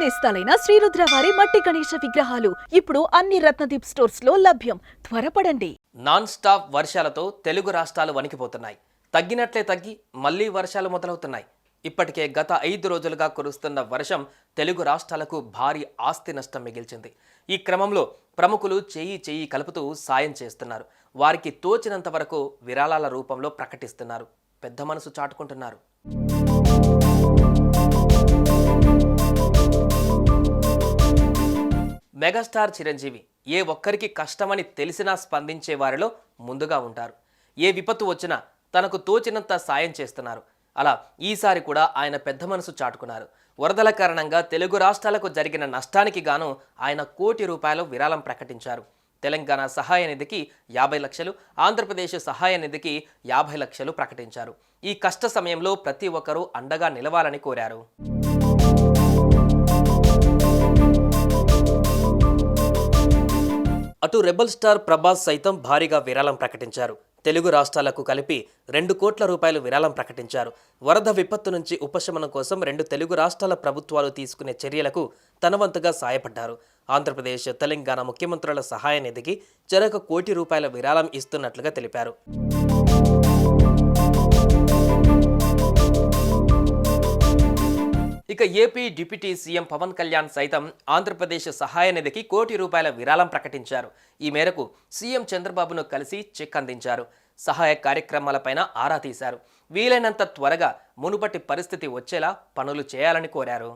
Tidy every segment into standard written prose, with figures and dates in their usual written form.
నేస్తాలైన శ్రీరుద్ర వారి మట్టి గణేశ విగ్రహాలు ఇప్పుడు అన్ని రత్నదీప్ స్టోర్స్ లో లభ్యం. త్వరపడండి. నాన్ స్టాప్ వర్షాలతో తెలుగు రాష్ట్రాలు వణికిపోతున్నాయి. తగ్గినట్లే తగ్గి మళ్లీ వర్షాలు మొదలవుతున్నాయి. ఇప్పటికే గత 5 రోజులుగా కురుస్తున్న వర్షం తెలుగు రాష్ట్రాలకు భారీ ఆస్తి నష్టం మిగిల్చింది. ఈ క్రమంలో ప్రముఖులు చేయి కలుపుతూ సాయం చేస్తున్నారు. వారికి తోచినంత వరకు విరాళాల రూపంలో ప్రకటిస్తున్నారు. పెద్ద మనసు చాటుకుంటున్నారు. మెగాస్టార్ చిరంజీవి ఏ ఒక్కరికి కష్టమని తెలిసినా స్పందించే వారిలో ముందుగా ఉంటారు. ఏ విపత్తు వచ్చినా తనకు తోచినంత సాయం చేస్తున్నారు. అలా ఈసారి కూడా ఆయన పెద్ద మనసు చాటుకున్నారు. వరదల కారణంగా తెలుగు రాష్ట్రాలకు జరిగిన నష్టానికి గాను ఆయన ₹1,00,00,000 విరాళం ప్రకటించారు. తెలంగాణ సహాయ నిధికి 50 లక్షలు, ఆంధ్రప్రదేశ్ సహాయ నిధికి 50 లక్షలు ప్రకటించారు. ఈ కష్ట సమయంలో ప్రతి ఒక్కరూ అండగా నిలవాలని కోరారు. అటు రెబల్ స్టార్ ప్రభాస్ సైతం భారీగా విరాళం ప్రకటించారు. తెలుగు రాష్ట్రాలకు కలిపి ₹2 కోట్ల విరాళం ప్రకటించారు. వరద విపత్తు నుంచి ఉపశమనం కోసం 2 తెలుగు రాష్ట్రాల ప్రభుత్వాలు తీసుకునే చర్యలకు తన వంతుగా సాయపడ్డారు. ఆంధ్రప్రదేశ్, తెలంగాణ ముఖ్యమంత్రుల సహాయ నిధికి చెరొక ₹1,00,00,000 విరాళం ఇస్తున్నట్లుగా తెలిపారు. ఇక AP deputy CM Pawan Kalyan సైతం ఆంధ్రప్రదేశ్ సహాయ నిధికి ₹1,00,00,000 విరాళం ప్రకటించారు. ఈ మేరకు సీఎం చంద్రబాబును కలిసి చెక్ అందించారు. సహాయ కార్యక్రమాలపైన ఆరా తీశారు. వీలైనంత త్వరగా మునుపటి పరిస్థితి వచ్చేలా పనులు చేయాలని కోరారు.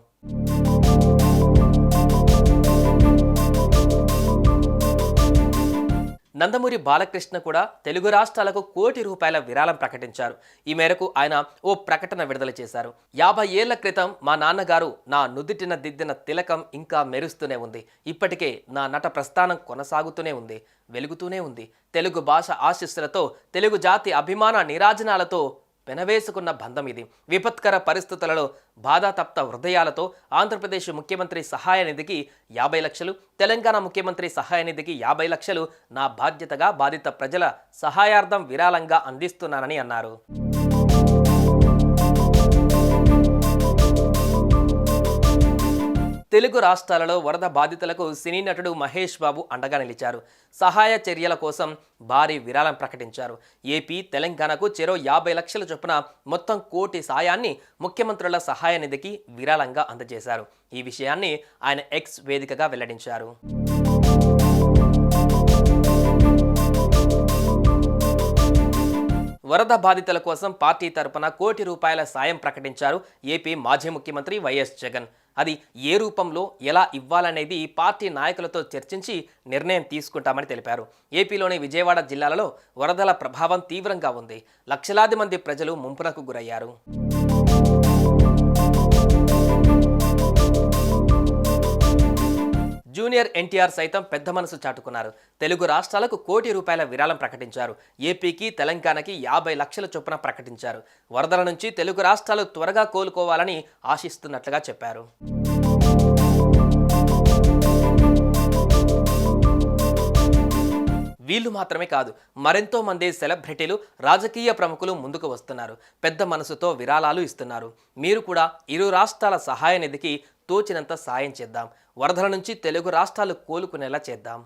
నందమూరి బాలకృష్ణ కూడా తెలుగు రాష్ట్రాలకు ₹1,00,00,000 విరాళం ప్రకటించారు. ఈ మేరకు ఆయన ఓ ప్రకటన విడుదల చేశారు. 50 ఏళ్ల క్రితం మా నాన్నగారు నా నుదిటిన దిద్దిన తిలకం ఇంకా మెరుస్తూనే ఉంది. ఇప్పటికే నా నట ప్రస్థానం కొనసాగుతూనే ఉంది, వెలుగుతూనే ఉంది. తెలుగు భాష ఆశీస్సులతో, తెలుగు జాతి అభిమాన నీరాజనాలతో పెనవేసుకున్న బంధం ఇది. విపత్కర పరిస్థితులలో బాధాతప్త హృదయాలతో ఆంధ్రప్రదేశ్ ముఖ్యమంత్రి సహాయ నిధికి 50 లక్షలు, తెలంగాణ ముఖ్యమంత్రి సహాయ నిధికి 50 లక్షలు నా బాధ్యతగా బాధిత ప్రజల సహాయార్థం విరాళంగా అందిస్తున్నానని అన్నారు. తెలుగు రాష్ట్రాలలో వరద బాధితులకు సినీ నటుడు మహేష్ బాబు అండగా నిలిచారు. సహాయ చర్యల కోసం భారీ విరాళం ప్రకటించారు. ఏపీ, తెలంగాణకు చెరో 50 లక్షల చొప్పున మొత్తం ₹1,00,00,000 సాయాన్ని ముఖ్యమంత్రుల సహాయ నిధికి విరాళంగా అందజేశారు. ఈ విషయాన్ని ఆయన ఎక్స్ వేదికగా వెల్లడించారు. వరద బాధితుల కోసం పార్టీ తరపున ₹1,00,00,000 సాయం ప్రకటించారు ఏపీ మాజీ ముఖ్యమంత్రి వైఎస్ జగన్. అది ఏ రూపంలో ఎలా ఇవ్వాలనేది పార్టీ నాయకులతో చర్చించి నిర్ణయం తీసుకుంటామని తెలిపారు. ఏపీలోని విజయవాడ జిల్లాలలో వరదల ప్రభావం తీవ్రంగా ఉంది. లక్షలాది మంది ప్రజలు ముంపునకు గురయ్యారు. జూనియర్ ఎన్టీఆర్ సైతం పెద్ద మనసు చాటుకున్నారు. తెలుగు రాష్ట్రాలకు ₹1,00,00,000 విరాళం ప్రకటించారు. ఏపీకి, తెలంగాణకి 50 లక్షల చొప్పున ప్రకటించారు. వరదల నుంచి తెలుగు రాష్ట్రాలు త్వరగా కోలుకోవాలని ఆశిస్తున్నట్లుగా చెప్పారు. వీళ్ళు మాత్రమే కాదు, మరెంతో మంది సెలబ్రిటీలు, రాజకీయ ప్రముఖులు ముందుకు వస్తున్నారు. పెద్ద మనసుతో విరాళాలు ఇస్తున్నారు. మీరు కూడా ఇరు రాష్ట్రాల సహాయ నిధికి తోచినంత సాయం చేద్దాం. వరదల నుంచి తెలుగు రాష్ట్రాలు కోలుకునేలా చేద్దాం.